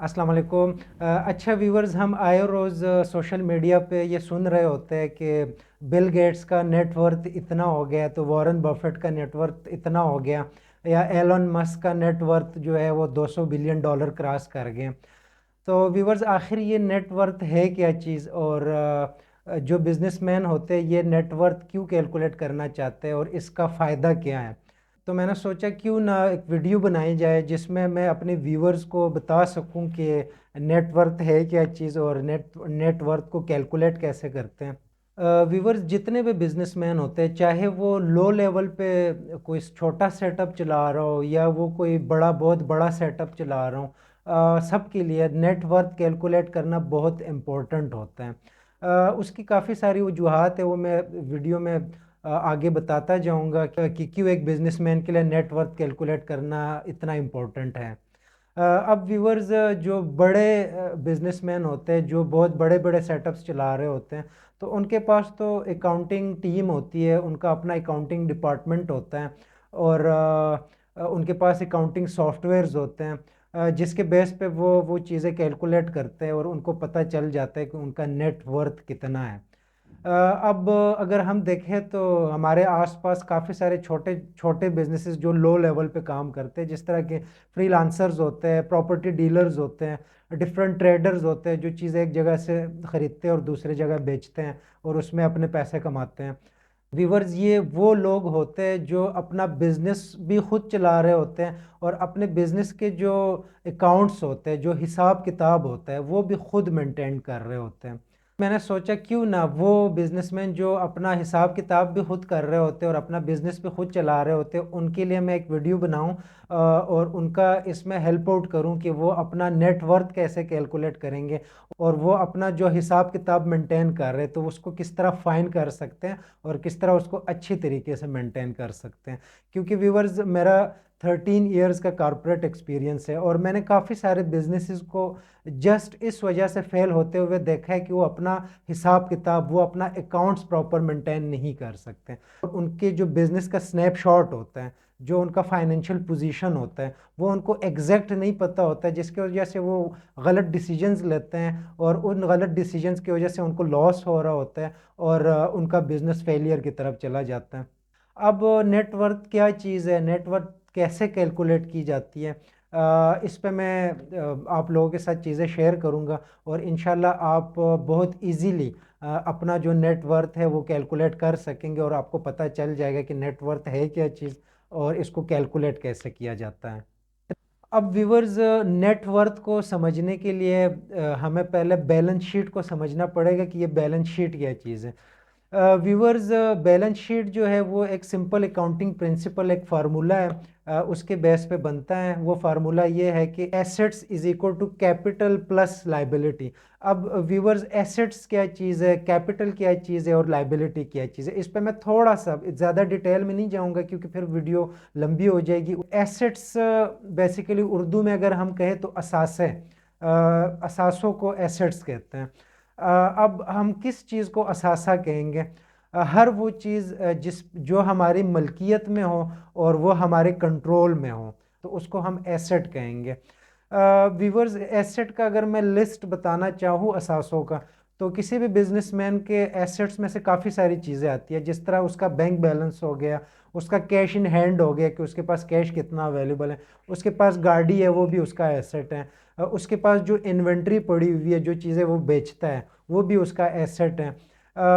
अस्सलाम वालेकुम। अच्छा व्यूवर्स, हम आए रोज़ सोशल मीडिया पे ये सुन रहे होते हैं कि बिल गेट्स का नेटवर्थ इतना हो गया, तो वॉरेन बफेट का नेटवर्थ इतना हो गया, या एलन मस्क का नेटवर्थ जो है वो 200 बिलियन डॉलर क्रॉस कर गए। तो व्यूवर्स, आखिर ये नेटवर्थ है क्या चीज़, और जो बिजनेसमैन होते हैं ये नेटवर्थ क्यों कैलकुलेट करना चाहते हैं और इसका फ़ायदा क्या है। तो मैंने सोचा क्यों ना एक वीडियो बनाई जाए जिसमें मैं अपने व्यूवर्स को बता सकूं कि नेटवर्थ है क्या चीज़ और नेटवर्थ को कैलकुलेट कैसे करते हैं। व्यूवर्स, जितने भी बिजनेसमैन होते हैं, चाहे वो लो लेवल पे कोई छोटा सेटअप चला रहा हो या वो कोई बहुत बड़ा सेटअप चला रहा हो, सबके लिए नेटवर्थ कैलकुलेट करना बहुत इम्पोर्टेंट होता है। उसकी काफ़ी सारी वजूहात है, वो मैं वीडियो में आगे बताता जाऊंगा कि क्यों एक बिजनेसमैन के लिए नेटवर्थ कैलकुलेट करना इतना इम्पोर्टेंट है। अब व्यूवर्स, जो बड़े बिजनेसमैन होते हैं, जो बहुत बड़े बड़े सेटअप्स चला रहे होते हैं, तो उनके पास तो अकाउंटिंग टीम होती है, उनका अपना अकाउंटिंग डिपार्टमेंट होता है, और उनके पास अकाउंटिंग सॉफ्टवेयर्स होते हैं, जिसके बेस पे वो चीज़ें कैलकुलेट करते हैं और उनको पता चल जाता है कि उनका नेटवर्थ कितना है। अब अगर हम देखें तो हमारे आसपास काफ़ी सारे छोटे छोटे बिजनेसेस जो लो लेवल पे काम करते हैं, जिस तरह के फ्रीलांसर्स होते हैं, प्रॉपर्टी डीलर्स होते हैं, डिफरेंट ट्रेडर्स होते हैं जो चीज़ें एक जगह से ख़रीदते हैं और दूसरी जगह बेचते हैं और उसमें अपने पैसे कमाते हैं। व्यूवर्स, ये वो लोग होते हैं जो अपना बिजनेस भी खुद चला रहे होते हैं और अपने बिजनेस के जो अकाउंट्स होते हैं, जो हिसाब किताब होता है, वो भी खुद मेंटेन कर रहे होते हैं। मैंने सोचा क्यों ना वो बिजनेसमैन जो अपना हिसाब किताब भी खुद कर रहे होते हैं और अपना बिजनेस भी खुद चला रहे होते हैं, उनके लिए मैं एक वीडियो बनाऊं और उनका इसमें हेल्प आउट करूं कि वो अपना नेटवर्थ कैसे कैलकुलेट करेंगे और वो अपना जो हिसाब किताब मेंटेन कर रहे हैं तो उसको किस तरह फाइन कर सकते हैं और किस तरह उसको अच्छी तरीके से मेंटेन कर सकते हैं। क्योंकि व्यूवर्स, मेरा 13 इयर्स का कॉरपोरेट एक्सपीरियंस है और मैंने काफ़ी सारे बिजनेसेस को जस्ट इस वजह से फेल होते हुए देखा है कि वो अपना हिसाब किताब, वो अपना अकाउंट्स प्रॉपर मेंटेन नहीं कर सकते। उनके जो बिजनेस का स्नैपशॉट होता है, जो उनका फाइनेंशियल पोजीशन होता है, वो उनको एग्जैक्ट नहीं पता होता है, जिसकी वजह से वो गलत डिसीजंस लेते हैं और उन गलत डिसीजंस की वजह से उनको लॉस हो रहा होता है और उनका बिजनेस फेलियर की तरफ चला जाता है। अब नेटवर्थ क्या चीज़ है, नेटवर्थ कैसे कैलकुलेट की जाती है, इस पे मैं आप लोगों के साथ चीज़ें शेयर करूंगा और इंशाल्लाह आप बहुत इजीली अपना जो नेटवर्थ है वो कैलकुलेट कर सकेंगे और आपको पता चल जाएगा कि नेटवर्थ है क्या चीज़ और इसको कैलकुलेट कैसे किया जाता है। अब व्यूवर्स, नेटवर्थ को समझने के लिए हमें पहले बैलेंस शीट को समझना पड़ेगा कि ये बैलेंस शीट क्या चीज़ है। व्यूवर्स, बैलेंस शीट जो है वो एक सिंपल अकाउंटिंग प्रिंसिपल, एक फार्मूला है, उसके बेस पे बनता है। वो फार्मूला ये है कि assets is equal to capital plus liability. अब व्यूवर्स, एसेट्स क्या चीज़ है, कैपिटल क्या चीज़ है और लाइबिलिटी क्या चीज़ है, इस पे मैं थोड़ा सा ज़्यादा डिटेल में नहीं जाऊंगा क्योंकि फिर वीडियो लंबी हो जाएगी। एसेट्स बेसिकली उर्दू में अगर हम कहें तो असासे, असासों को एसेट्स कहते हैं। अब हम किस चीज़ को असासा कहेंगे? हर वो चीज़ जिस जो हमारी मलकियत में हो और वो हमारे कंट्रोल में हो तो उसको हम एसेट कहेंगे। व्यूवर्स, एसेट का अगर मैं लिस्ट बताना चाहूँ असासों का, तो किसी भी बिजनेसमैन के एसेट्स में से काफ़ी सारी चीज़ें आती है, जिस तरह उसका बैंक बैलेंस हो गया, उसका कैश इन हैंड हो गया कि उसके पास कैश कितना अवेलेबल है, उसके पास गाड़ी है वो भी उसका एसेट है, उसके पास जो इन्वेंट्री पड़ी हुई है, जो चीज़ें वो बेचता है वो भी उसका एसेट है,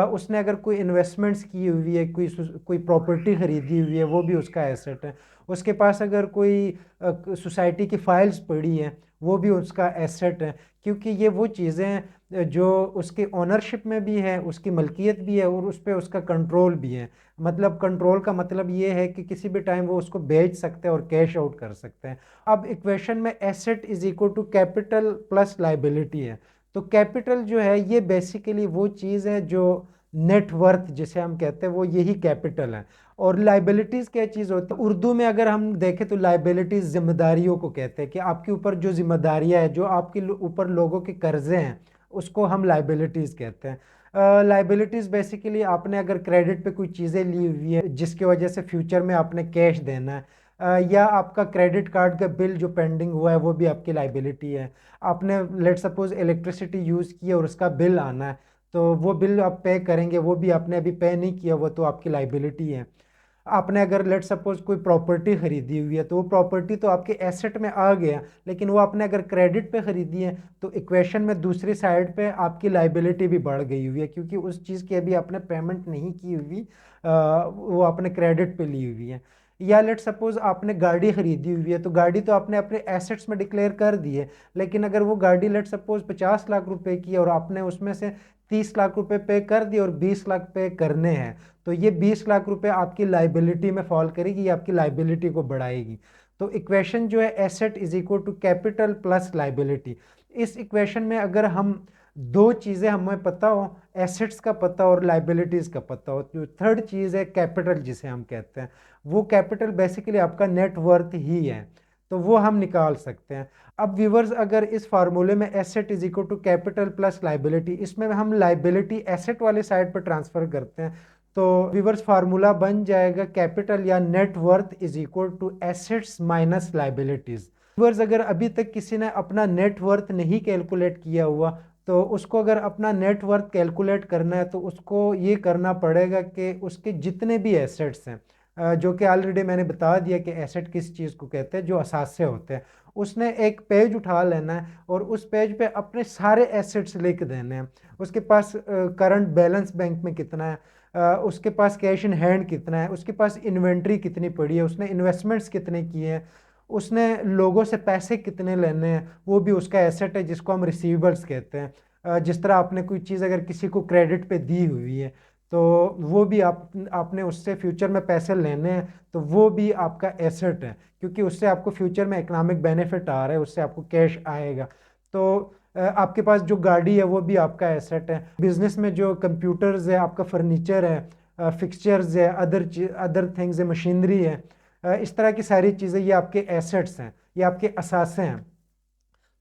उसने अगर कोई इन्वेस्टमेंट्स की हुई है, कोई प्रॉपर्टी खरीदी हुई है, वो भी उसका एसेट है, उसके पास अगर कोई सोसाइटी की फाइल्स पड़ी हैं वो भी उसका एसेट है। क्योंकि ये वो चीज़ें जो उसके ओनरशिप में भी है, उसकी मलकियत भी है और उस पर उसका कंट्रोल भी है। मतलब कंट्रोल का मतलब ये है कि किसी भी टाइम वो उसको बेच सकते हैं और कैश आउट कर सकते हैं। अब इक्वेशन में asset is equal to capital plus liability है। तो कैपिटल जो है ये बेसिकली वो चीज़ है जो नेटवर्थ जिसे हम कहते हैं वो यही कैपिटल है। और लाइबिलिटीज़ क्या चीज़ होती है, उर्दू में अगर हम देखें तो लाइबिलिटीज़ जिम्मेदारियों को कहते हैं कि आपके ऊपर जो जिम्मेदारियां हैं, जो आपके ऊपर लोगों के कर्जे हैं, उसको हम लाइबिलिटीज़ कहते हैं। लाइबिलिटीज़ बेसिकली आपने अगर क्रेडिट पे कोई चीज़ें ली हुई है जिसकी वजह से फ्यूचर में आपने कैश देना है, या आपका क्रेडिट कार्ड का बिल जो पेंडिंग हुआ है वो भी आपकी लाइबिलिटी है। आपने लेट सपोज इलेक्ट्रिसिटी यूज़ की और उसका बिल आना है, तो वो बिल आप पे करेंगे, वो भी आपने अभी पे नहीं किया, वो तो आपकी लाइबिलिटी है। आपने अगर लेट सपोज कोई प्रॉपर्टी खरीदी हुई है, तो वो प्रॉपर्टी तो आपके एसेट में आ गया, लेकिन वो आपने अगर क्रेडिट पे खरीदी है तो इक्वेशन में दूसरी साइड पे आपकी लाइबिलिटी भी बढ़ गई हुई है, क्योंकि उस चीज़ की अभी आपने पेमेंट नहीं की हुई, वो आपने क्रेडिट पे ली हुई है। या लेट सपोज आपने गाड़ी खरीदी हुई है, तो गाड़ी तो आपने अपने एसेट्स में डिक्लेयर कर दी है, लेकिन अगर वो गाड़ी लेट सपोज 50 लाख रुपए की है और आपने उसमें से 30 लाख रुपए पे कर दिए और 20 लाख पे करने हैं, तो ये 20 लाख रुपए आपकी लाइबिलिटी में फॉल करेगी, ये आपकी लाइबिलिटी को बढ़ाएगी। तो इक्वेशन जो है asset is equal to capital plus liability. इस इक्वेशन में अगर हम दो चीज़ें हमें पता हो, एसेट्स का पता और लाइबिलिटीज़ का पता हो, तो थर्ड चीज़ है कैपिटल जिसे हम कहते हैं। वो कैपिटल बेसिकली आपका नेटवर्थ ही है, तो वो हम निकाल सकते हैं। अब व्यूवर्स, अगर इस फार्मूले में asset is equal to capital plus liability, इसमें हम लाइबिलिटी एसेट वाले साइड पर ट्रांसफर करते हैं, तो व्यूवर्स फार्मूला बन जाएगा कैपिटल या net worth is equal to assets minus liabilities. Viewers, अगर अभी तक किसी ने अपना नेट वर्थ नहीं कैलकुलेट किया हुआ, तो उसको अगर अपना नेट वर्थ कैलकुलेट करना है, तो उसको ये करना पड़ेगा कि उसके जितने भी एसेट्स हैं, जो कि ऑलरेडी मैंने बता दिया कि एसेट किस चीज़ को कहते हैं, जो असासे होते हैं, उसने एक पेज उठा लेना है और उस पेज पे अपने सारे एसेट्स लिख देने हैं। उसके पास करंट बैलेंस बैंक में कितना है, उसके पास कैश इन हैंड कितना है, उसके पास इन्वेंट्री कितनी पड़ी है, उसने इन्वेस्टमेंट्स कितने किए हैं, उसने लोगों से पैसे कितने लेने हैं, वो भी उसका एसेट है जिसको हम रिसीवेबल्स कहते हैं। जिस तरह आपने कोई चीज़ अगर किसी को क्रेडिट पे दी हुई है, तो वो भी आपने उससे फ्यूचर में पैसे लेने हैं, तो वो भी आपका एसेट है, क्योंकि उससे आपको फ्यूचर में इकोनॉमिक बेनिफिट आ रहा है, उससे आपको कैश आएगा। तो आपके पास जो गाड़ी है वो भी आपका एसेट है। बिजनेस में जो कंप्यूटर्स है, आपका फर्नीचर है, फिक्सचर्स है, अदर थिंग्स है, मशीनरी है, इस तरह की सारी चीज़ें ये आपके एसेट्स हैं, ये आपके असासे हैं।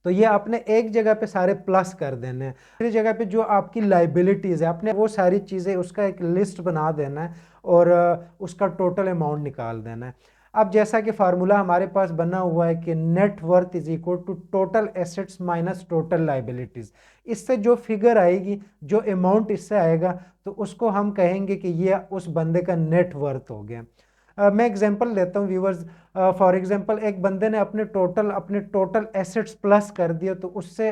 तो ये आपने एक जगह पे सारे प्लस कर देने हैं। दूसरी जगह पे जो आपकी लाइबिलिटीज़ है, आपने वो सारी चीज़ें उसका एक लिस्ट बना देना है और उसका टोटल अमाउंट निकाल देना है। अब जैसा कि फार्मूला हमारे पास बना हुआ है कि net worth is equal to total assets minus total liabilities, इससे जो फिगर आएगी, जो अमाउंट इससे आएगा, तो उसको हम कहेंगे कि ये उस बंदे का नेट वर्थ हो गया। मैं एग्जांपल देता हूँ व्यूवर्स। फॉर एग्जांपल, एक बंदे ने अपने टोटल एसेट्स प्लस कर दिया, तो उससे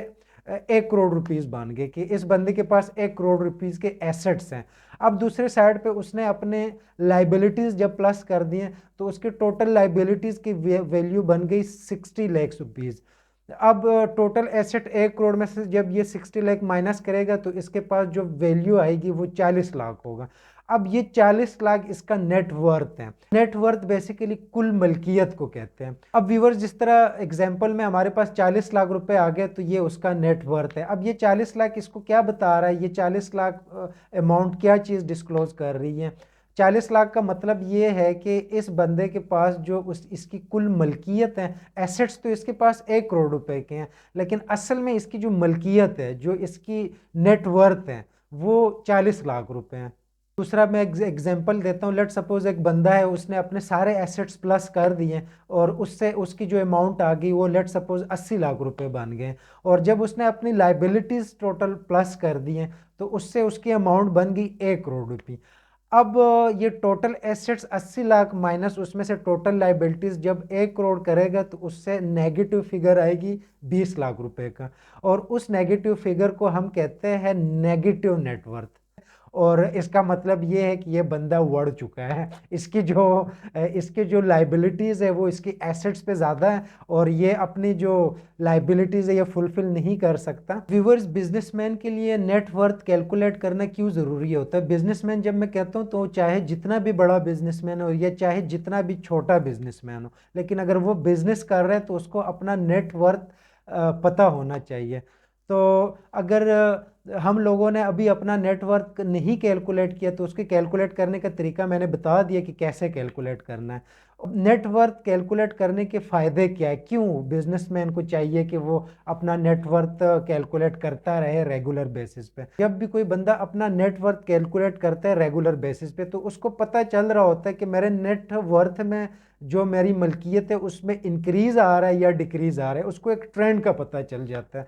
1 करोड़ रुपीस बन गए कि इस बंदे के पास 1 करोड़ रुपीस के एसेट्स हैं। अब दूसरे साइड पे उसने अपने लाइबिलिटीज जब प्लस कर दिए, तो उसके टोटल लाइबिलिटीज की वैल्यू बन गई 60 लाख रुपीज। अब टोटल एसेट 1 करोड़ में से जब ये 60 लाख माइनस करेगा, तो इसके पास जो वैल्यू आएगी वो 40 लाख होगा। अब ये 40 लाख इसका नेट वर्थ है। नेट वर्थ बेसिकली कुल मलकियत को कहते हैं। अब व्यूवर्स, जिस तरह एग्जांपल में हमारे पास 40 लाख रुपए आ गए, तो ये उसका नेट वर्थ है। अब ये 40 लाख इसको क्या बता रहा है, ये 40 लाख अमाउंट क्या चीज़ डिस्क्लोज कर रही है? 40 लाख का मतलब ये है कि इस बंदे के पास जो इसकी कुल मलकियत है, एसेट्स तो इसके पास 1 करोड़ रुपए के हैं, लेकिन असल में इसकी जो मलकियत है, जो इसकी नेटवर्थ है, वो 40 लाख रुपए हैं। दूसरा मैं एग्जांपल देता हूँ। लेट सपोज एक बंदा है, उसने अपने सारे एसेट्स प्लस कर दिए और उससे उसकी जो अमाउंट आ गई वो लेट सपोज 80 लाख रुपए बन गए, और जब उसने अपनी लाइबिलिटीज टोटल प्लस कर दिए, तो उससे उसकी अमाउंट बन गई 1 करोड़ रुपये। अब ये टोटल एसेट्स 80 लाख माइनस उसमें से टोटल लाइबिलिटीज जब 1 करोड़ करेगा, तो उससे नेगेटिव फिगर आएगी 20 लाख रुपए का, और उस नेगेटिव फिगर को हम कहते हैं नेगेटिव नेटवर्थ। और इसका मतलब ये है कि ये बंदा बढ़ चुका है, इसकी जो लाइबिलिटीज़ है वो इसकी एसेट्स पे ज़्यादा है, और ये अपनी जो लाइबिलिटीज़ है ये फुलफिल नहीं कर सकता। व्यूवर्स, बिजनेसमैन के लिए नेट वर्थ कैलकुलेट करना क्यों ज़रूरी होता है? बिजनेसमैन जब मैं कहता हूँ, तो चाहे जितना भी बड़ा बिजनेसमैन हो या चाहे जितना भी छोटा बिजनेसमैन हो, लेकिन अगर वो बिजनेस कर रहे हैं तो उसको अपना नेट वर्थ पता होना चाहिए। तो अगर हम लोगों ने अभी अपना नेटवर्क नहीं कैलकुलेट किया, तो उसके कैलकुलेट करने का तरीका मैंने बता दिया कि कैसे कैलकुलेट करना है। नेट वर्थ कैलकुलेट करने के फ़ायदे क्या है, क्यों बिजनेसमैन को चाहिए कि वो अपना नेट वर्थ कैलकुलेट करता रहे रेगुलर बेसिस पे। जब भी कोई बंदा अपना नेट वर्थ कैलकुलेट करता है रेगुलर बेसिस पे, तो उसको पता चल रहा होता है कि मेरे नेट वर्थ में जो मेरी मलकियत है उसमें इंक्रीज आ रहा है या डिक्रीज आ रहा है, उसको एक ट्रेंड का पता चल जाता है।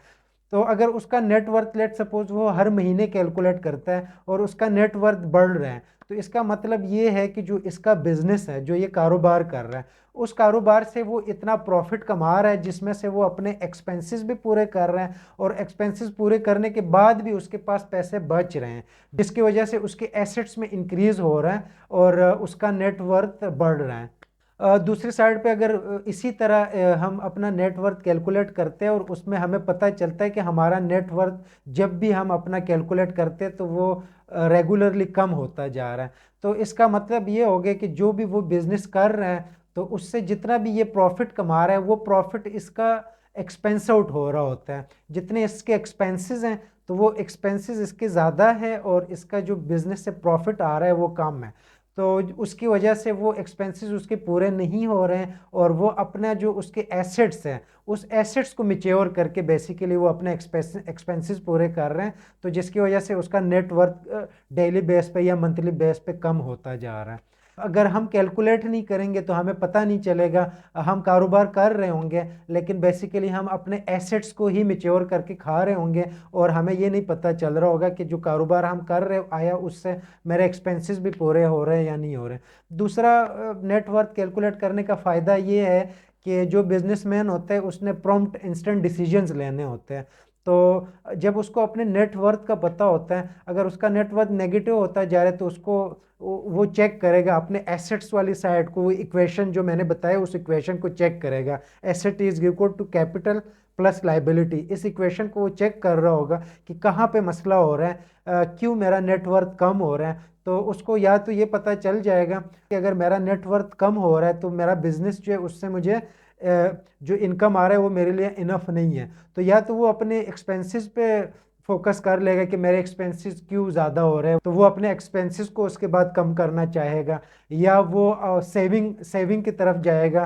तो अगर उसका नेटवर्थ लेट सपोज वो हर महीने कैलकुलेट करता है और उसका नेटवर्थ बढ़ रहा है, तो इसका मतलब ये है कि जो इसका बिजनेस है, जो ये कारोबार कर रहा है, उस कारोबार से वो इतना प्रॉफिट कमा रहा है जिसमें से वो अपने एक्सपेंसेस भी पूरे कर रहे हैं, और एक्सपेंसेस पूरे करने के बाद भी उसके पास पैसे बच रहे हैं, जिसकी वजह से उसके एसेट्स में इंक्रीज हो रहा है और उसका नेटवर्थ बढ़ रहा है। दूसरी साइड पे अगर इसी तरह हम अपना नेटवर्थ कैलकुलेट करते हैं और उसमें हमें पता चलता है कि हमारा नेटवर्थ जब भी हम अपना कैलकुलेट करते हैं तो वो रेगुलरली कम होता जा रहा है, तो इसका मतलब ये हो गया कि जो भी वो बिजनेस कर रहे हैं तो उससे जितना भी ये प्रॉफिट कमा रहा है वो प्रॉफिट इसका एक्सपेंस आउट हो रहा होता है। जितने इसके एक्सपेंसेस हैं तो वो एक्सपेंसेस इसके ज़्यादा है और इसका जो बिजनेस से प्रॉफिट आ रहा है वो कम है, तो उसकी वजह से वो एक्सपेंसेस उसके पूरे नहीं हो रहे हैं और वो अपना जो उसके एसेट्स हैं उस एसेट्स को मिच्योर करके बेसिकली वो अपने एक्सपेंसेस पूरे कर रहे हैं, तो जिसकी वजह से उसका नेटवर्थ डेली बेस पे या मंथली बेस पे कम होता जा रहा है। अगर हम कैलकुलेट नहीं करेंगे तो हमें पता नहीं चलेगा, हम कारोबार कर रहे होंगे लेकिन बेसिकली हम अपने एसेट्स को ही मिच्योर करके खा रहे होंगे और हमें ये नहीं पता चल रहा होगा कि जो कारोबार हम कर रहे आया उससे मेरे एक्सपेंसेस भी पूरे हो रहे हैं या नहीं हो रहे। दूसरा नेटवर्थ कैलकुलेट करने का फ़ायदा ये है कि जो बिजनेसमैन होता है उसने प्रॉम्प्ट इंस्टेंट डिसीजंस लेने होते हैं, तो जब उसको अपने नेटवर्थ का पता होता है, अगर उसका नेटवर्थ नेगेटिव होता जा रहा है तो उसको वो चेक करेगा अपने एसेट्स वाली साइड को, वो इक्वेशन जो मैंने बताया उस इक्वेशन को चेक करेगा, asset is equal to capital plus liability, इस इक्वेशन को वो चेक कर रहा होगा कि कहाँ पे मसला हो रहा है, क्यों मेरा नेटवर्थ कम हो रहा है। तो उसको या तो ये पता चल जाएगा कि अगर मेरा नेटवर्थ कम हो रहा है तो मेरा बिजनेस जो है उससे मुझे जो इनकम आ रहा है वो मेरे लिए इनफ नहीं है, तो या तो वो अपने एक्सपेंसेस पे फोकस कर लेगा कि मेरे एक्सपेंसेस क्यों ज़्यादा हो रहे हैं, तो वो अपने एक्सपेंसेस को उसके बाद कम करना चाहेगा, या वो सेविंग सेविंग की तरफ जाएगा,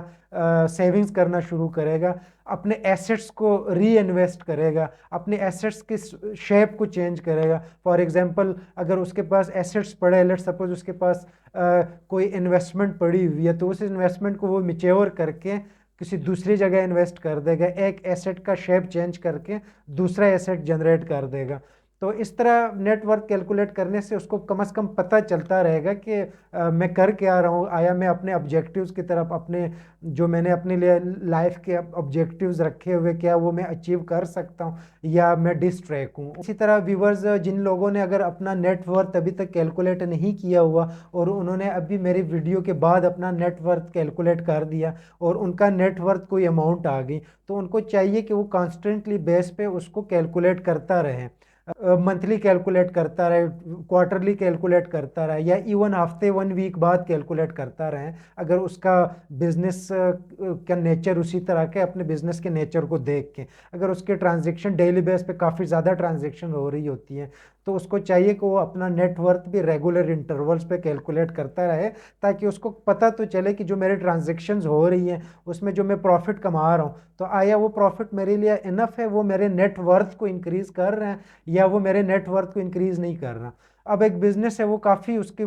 सेविंग्स करना शुरू करेगा, अपने एसेट्स को री इन्वेस्ट करेगा, अपने एसेट्स की शेप को चेंज करेगा। फॉर एग्जांपल अगर उसके पास एसेट्स पड़े, लेट सपोज उसके पास कोई इन्वेस्टमेंट पड़ी हुई है, तो उस इन्वेस्टमेंट को वो मिच्योर करके किसी दूसरी जगह इन्वेस्ट कर देगा, एक एसेट का शेप चेंज करके दूसरा एसेट जनरेट कर देगा। तो इस तरह नेटवर्थ कैलकुलेट करने से उसको कम से कम पता चलता रहेगा कि मैं कर क्या रहा हूँ, आया मैं अपने ऑब्जेक्टिव्स की तरफ, अपने जो मैंने अपने लिए लाइफ के ऑब्जेक्टिव्स रखे हुए क्या वो मैं अचीव कर सकता हूँ या मैं डिस्ट्रैक हूँ। इसी तरह व्यूवर्स, जिन लोगों ने अगर अपना नेटवर्थ अभी तक कैलकुलेट नहीं किया हुआ और उन्होंने अभी मेरी वीडियो के बाद अपना नेटवर्थ कैलकुलेट कर दिया और उनका नेटवर्थ कोई अमाउंट आ गई, तो उनको चाहिए कि वो कॉन्स्टेंटली बेस पे उसको कैलकुलेट करता रहे, मंथली कैलकुलेट करता रहे, क्वार्टरली कैलकुलेट करता रहे, या इवन हफ्ते 1 वीक बाद कैलकुलेट करता रहे, अगर उसका बिजनेस का नेचर उसी तरह के अपने बिजनेस के नेचर को देख के, अगर उसके ट्रांजेक्शन डेली बेस पे काफ़ी ज़्यादा ट्रांजेक्शन हो रही होती है तो उसको चाहिए कि वो अपना नेटवर्थ भी रेगुलर इंटरवल्स पे कैलकुलेट करता रहे, ताकि उसको पता तो चले कि जो मेरे ट्रांजेक्शन्स हो रही हैं उसमें जो मैं प्रॉफिट कमा रहा हूँ तो आया वो प्रॉफिट मेरे लिए इनफ है, वो मेरे नेटवर्थ को इंक्रीज कर रहे हैं या वो मेरे नेटवर्थ को इंक्रीज नहीं कर रहा। अब एक बिजनेस है वो काफ़ी उसकी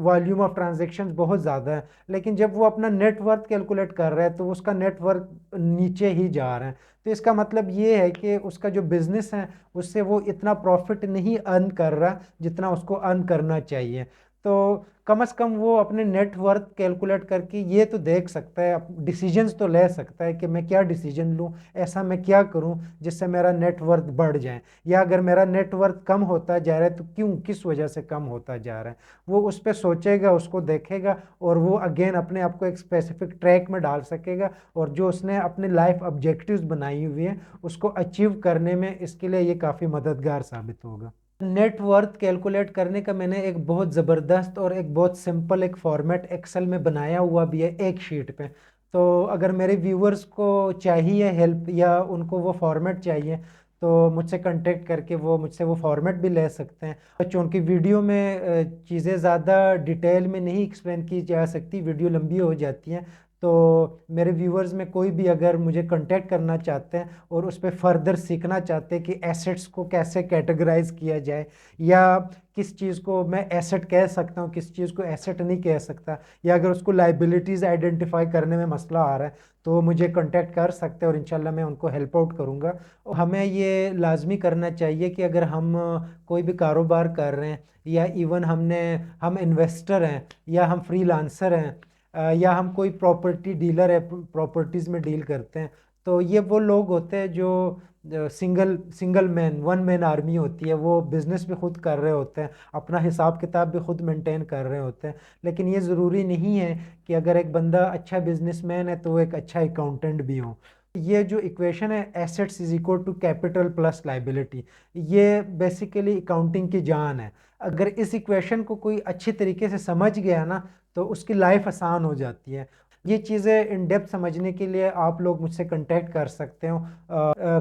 वॉल्यूम ऑफ ट्रांजेक्शन बहुत ज़्यादा है, लेकिन जब वो अपना नेटवर्थ कैलकुलेट कर रहा है तो उसका नेटवर्थ नीचे ही जा रहा है, तो इसका मतलब ये है कि उसका जो बिजनेस है उससे वो इतना प्रॉफिट नहीं अर्न कर रहा जितना उसको अर्न करना चाहिए। तो कम से कम वो अपने नेटवर्थ कैलकुलेट करके ये तो देख सकता है, डिसीजंस तो ले सकता है कि मैं क्या डिसीजन लूँ, ऐसा मैं क्या करूँ जिससे मेरा नेटवर्थ बढ़ जाए, या अगर मेरा नेटवर्थ कम होता जा रहा है तो क्यों, किस वजह से कम होता जा रहा है, वो उस पर सोचेगा, उसको देखेगा और वो अगेन अपने आप को एक स्पेसिफिक ट्रैक में डाल सकेगा और जो उसने अपने लाइफ ऑब्जेक्टिव्स बनाई हुई है उसको अचीव करने में इसके लिए ये काफ़ी मददगार साबित होगा। नेटवर्थ कैलकुलेट करने का मैंने एक बहुत ज़बरदस्त और एक बहुत सिंपल एक फॉर्मेट एक्सेल में बनाया हुआ भी है एक शीट पे, तो अगर मेरे व्यूअर्स को चाहिए हेल्प या उनको वो फॉर्मेट चाहिए तो मुझसे कांटेक्ट करके वो मुझसे वो फॉर्मेट भी ले सकते हैं। चूँकि वीडियो में चीज़ें ज़्यादा डिटेल में नहीं एक्सप्लेन की जा सकती, वीडियो लंबी हो जाती हैं, तो मेरे व्यूअर्स में कोई भी अगर मुझे कांटेक्ट करना चाहते हैं और उस पे फर्दर सीखना चाहते हैं कि एसेट्स को कैसे कैटेगराइज किया जाए, या किस चीज़ को मैं एसेट कह सकता हूँ, किस चीज़ को एसेट नहीं कह सकता, या अगर उसको लाइबिलिटीज़ आइडेंटिफाई करने में मसला आ रहा है, तो वो मुझे कांटेक्ट कर सकते हैं और इंशाल्लाह मैं उनको हेल्प आउट करूँगा। और हमें ये लाजमी करना चाहिए कि अगर हम कोई भी कारोबार कर रहे हैं, या इवन हम इन्वेस्टर हैं, या हम फ्रीलांसर हैं, या हम कोई प्रॉपर्टी डीलर है, प्रॉपर्टीज़ में डील करते हैं, तो ये वो लोग होते हैं जो single single man one man army होती है, वो बिज़नेस भी खुद कर रहे होते हैं, अपना हिसाब किताब भी खुद मेंटेन कर रहे होते हैं। लेकिन ये ज़रूरी नहीं है कि अगर एक बंदा अच्छा बिजनेसमैन है तो वो एक अच्छा अकाउंटेंट भी हो। ये जो इक्वेशन है assets is equal to capital plus liability, ये बेसिकली अकाउंटिंग की जान है। अगर इस इक्वेशन को कोई अच्छी तरीके से समझ गया ना, तो उसकी लाइफ आसान हो जाती है। ये चीज़ें इन डेप्थ समझने के लिए आप लोग मुझसे कांटेक्ट कर सकते हो,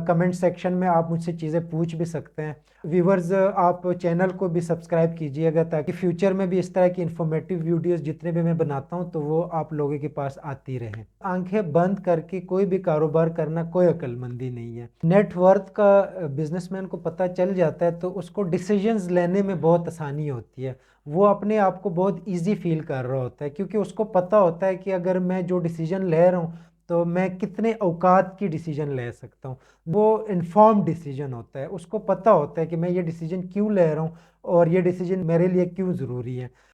कमेंट सेक्शन में आप मुझसे चीज़ें पूछ भी सकते हैं। व्यूवर्स, आप चैनल को भी सब्सक्राइब कीजिएगा ताकि फ्यूचर में भी इस तरह की इंफॉर्मेटिव वीडियोस जितने भी मैं बनाता हूँ तो वो आप लोगों के पास आती रहें। आंखें बंद करके कोई भी कारोबार करना कोई अक्लमंदी नहीं है। नेटवर्थ का बिजनेसमैन को पता चल जाता है तो उसको डिसीजंस लेने में बहुत आसानी होती है। वो अपने आप को बहुत इजी फील कर रहा होता है, क्योंकि उसको पता होता है कि अगर मैं जो डिसीजन ले रहा हूँ तो मैं कितने औकात की डिसीजन ले सकता हूँ। वो इन्फॉर्म डिसीजन होता है, उसको पता होता है कि मैं ये डिसीजन क्यों ले रहा हूँ और ये डिसीजन मेरे लिए क्यों ज़रूरी है।